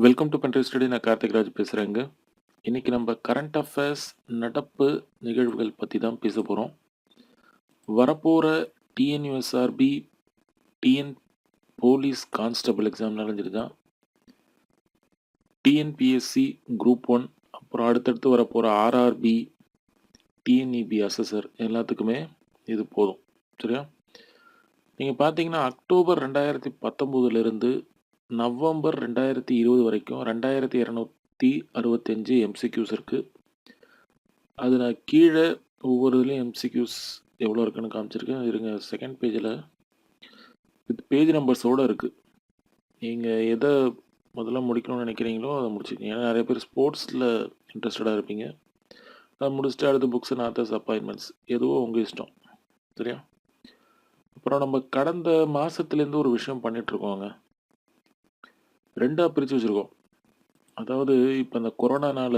Welcome to பென்ட்ரி study. நான் கார்த்திக் ராஜ் பேசுகிறேங்க. இன்றைக்கி நம்ம கரண்ட் அஃபேர்ஸ் நடப்பு நிகழ்வுகள் பற்றி தான் பேச போகிறோம். வரப்போகிற TNUSRB TN police constable exam நடந்துருதான். டிஎன்பிஎஸ்சி குரூப் 1, அப்புறம் அடுத்தடுத்து வரப்போகிற ஆர்ஆர்பி, டிஎன்இபி அசஸர் எல்லாத்துக்குமே இது போதும். சரியா? நீங்கள் பார்த்தீங்கன்னா அக்டோபர் 2019 நவம்பர் 2020 வரைக்கும் 2265 எம்சிக்யூஸ் இருக்குது. அது நான் கீழே ஒவ்வொரு இதுலேயும் எம்சிக்யூஸ் எவ்வளோ இருக்குன்னு காமிச்சிருக்கேன். இருங்க, செகண்ட் பேஜில் வித் பேஜ் நம்பர்ஸோடு இருக்குது. நீங்கள் எதை முதல்ல முடிக்கணும்னு நினைக்கிறீங்களோ அதை முடிச்சுக்கோங்க. ஏன்னா நிறைய பேர் ஸ்போர்ட்ஸில் இன்ட்ரெஸ்டடாக இருப்பீங்க. அதை முடிச்சுட்டு அடுத்து புக்ஸ் அண்ட் ஆத்தர்ஸ் அப்பாயின்மெண்ட்ஸ் எதுவோ உங்கள் இஷ்டம். சரியா? அப்புறம் நம்ம கடந்த மாதத்துலேருந்து ஒரு விஷயம் பண்ணிகிட்ருக்கோங்க. 2ஆக பிரித்து வச்சுருக்கோம். அதாவது இப்போ இந்த கொரோனானால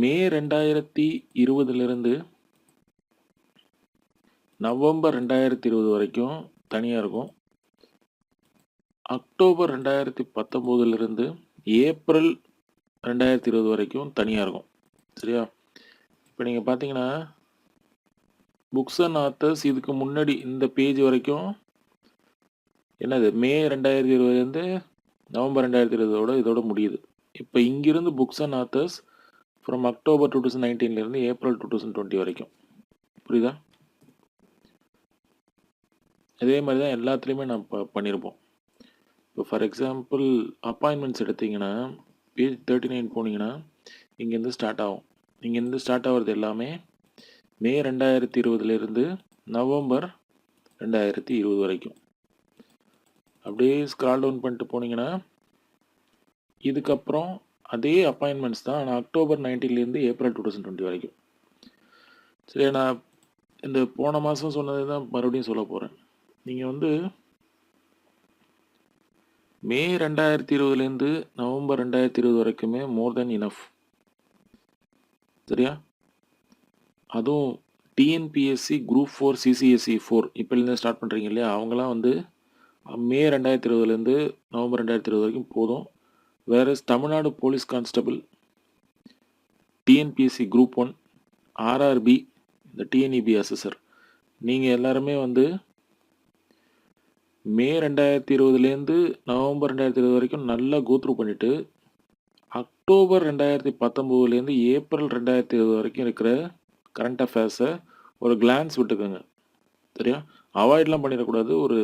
மே 2020 நவம்பர் 2020 வரைக்கும் தனியாக இருக்கும். அக்டோபர் 2019 ஏப்ரல் 2020 வரைக்கும் தனியாக இருக்கும். சரியா? இப்போ நீங்கள் பார்த்தீங்கன்னா புக்ஸ் அண்ட் ஆத்தர்ஸ் இதுக்கு முன்னாடி இந்த பேஜ் வரைக்கும் என்னது மே 2020 நவம்பர் 2020 இதோட முடியுது. இப்போ இங்கிருந்து books and authors from October 2019 April 2020 வரைக்கும். புரியுதா? அதே மாதிரி தான் எல்லாத்துலேயுமே நான் பண்ணியிருப்போம். இப்போ ஃபார் எக்ஸாம்பிள் அப்பாயின்மெண்ட்ஸ் எடுத்திங்கன்னா பேஜ் 39 போனீங்கன்னா இங்கேருந்து ஸ்டார்ட் ஆகும். இங்கேருந்து ஸ்டார்ட் ஆகிறது எல்லாமே மே 2020 நவம்பர் 2020 வரைக்கும். அப்படியே ஸ்க்ரால் டவுன் பண்ணிட்டு போனீங்கன்னா இதுக்கப்புறம் அதே அப்பாயின்மெண்ட்ஸ் தான், ஆனால் அக்டோபர் 19 ஏப்ரல் 2020 வரைக்கும். சரி, நான் இந்த போன மாதம் சொன்னது தான் மறுபடியும் சொல்ல போகிறேன். நீங்கள் மே 2020 நவம்பர் 2020 வரைக்குமே மோர் தென் இனஃப். சரியா? அதுவும் டிஎன்பிஎஸ்சி குரூப் 4 சிசிஎஸ்சி 4 இப்போலேருந்து ஸ்டார்ட் பண்ணுறீங்க இல்லையா, அவங்களாம் மே 2020 நவம்பர் 2020 வரைக்கும் போதும். வேறு Tamil Nadu police constable, TNPSC group 1, RRB, இந்த டிஎன்இபி அசஸர் நீங்கள் எல்லாருமே மே 2020 நவம்பர் 2020 வரைக்கும் நல்லா கோத்ரூ பண்ணிவிட்டு அக்டோபர் 2019 ஏப்ரல் 2020 வரைக்கும் இருக்கிற கரண்ட் அஃபேர்ஸை ஒரு கிளான்ஸ் விட்டுக்கோங்க. சரியா? அவாய்ட்லாம் பண்ணிடக்கூடாது, ஒரு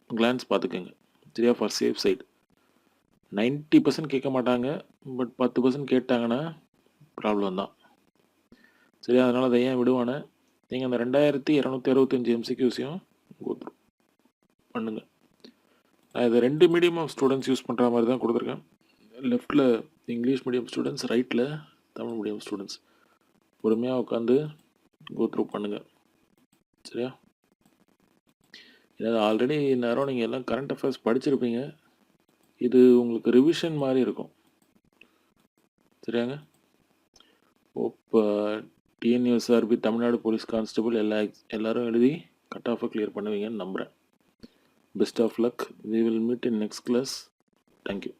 கிளான்ஸ் பார்த்துக்கோங்க. சரியா? For safe side. 90% கேட்க மாட்டாங்க, பட் 10% கேட்டாங்கன்னா ப்ராப்ளம் தான். சரியா? அதனால் அதை ஏன் விடுவானே, நீங்கள் அந்த 2265 எம்சிக்யூஸையும் கோத்ரூ பண்ணுங்க. நான் இதை 2 மீடியம் ஆஃப் ஸ்டூடெண்ட்ஸ் யூஸ் பண்ணுற மாதிரி தான் கொடுத்துருக்கேன். லெஃப்டில் இங்கிலீஷ் மீடியம் ஸ்டூடெண்ட்ஸ், ரைட்டில் தமிழ் மீடியம் ஸ்டூடெண்ட்ஸ். பொறுமையாக உட்காந்து கோத்ரூ பண்ணுங்கள். சரியா? ஏன்னா ஆல்ரெடி நேரம் நீங்கள் எல்லாம் கரண்ட் அஃபேர்ஸ் படிச்சிருப்பீங்க. இது உங்களுக்கு ரிவிஷன் மாதிரி இருக்கும். சரியாங்க? இப்போ டிஎன்யூஎஸ்ஆர்பி தமிழ்நாடு போலீஸ் கான்ஸ்டபிள் எல்லாரும் எழுதி கட் ஆஃபை கிளியர் பண்ணுவீங்கன்னு நம்புகிறேன். Best of luck. We will meet in next class. Thank you.